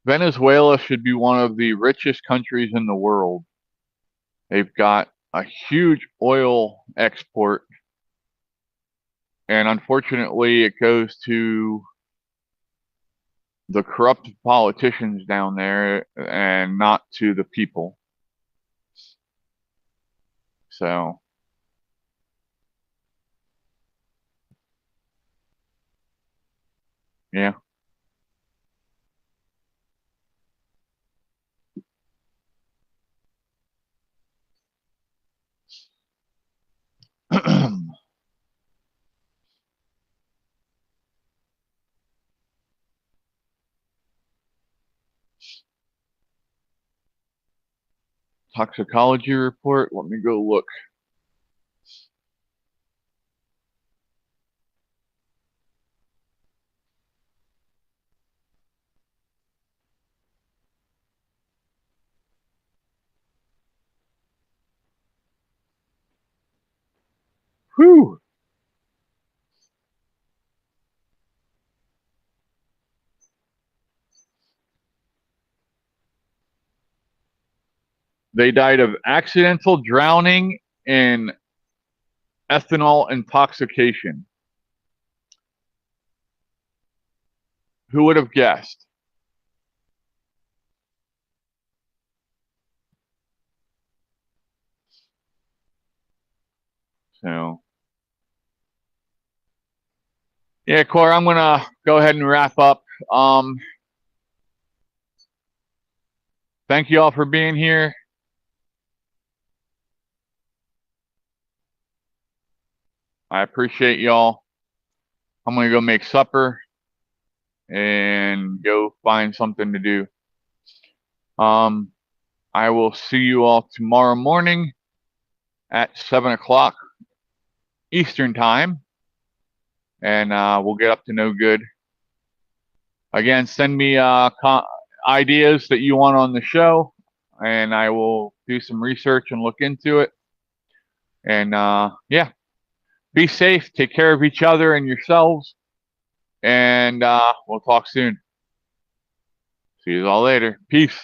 S1: Venezuela should be one of the richest countries in the world. They've got a huge oil export, and unfortunately it goes to the corrupt politicians down there and not to the people. So, yeah. Toxicology report. Let me go look. Whew. They died of accidental drowning and ethanol intoxication. Who would have guessed? So, yeah, Corey, I'm gonna go ahead and wrap up. Thank you all for being here. I appreciate y'all. I'm gonna go make supper and go find something to do. I will see you all tomorrow morning at 7 o'clock Eastern time, and we'll get up to no good. Again, send me ideas that you want on the show, and I will do some research and look into it. And yeah, be safe, take care of each other and yourselves, and we'll talk soon. See you all later. Peace.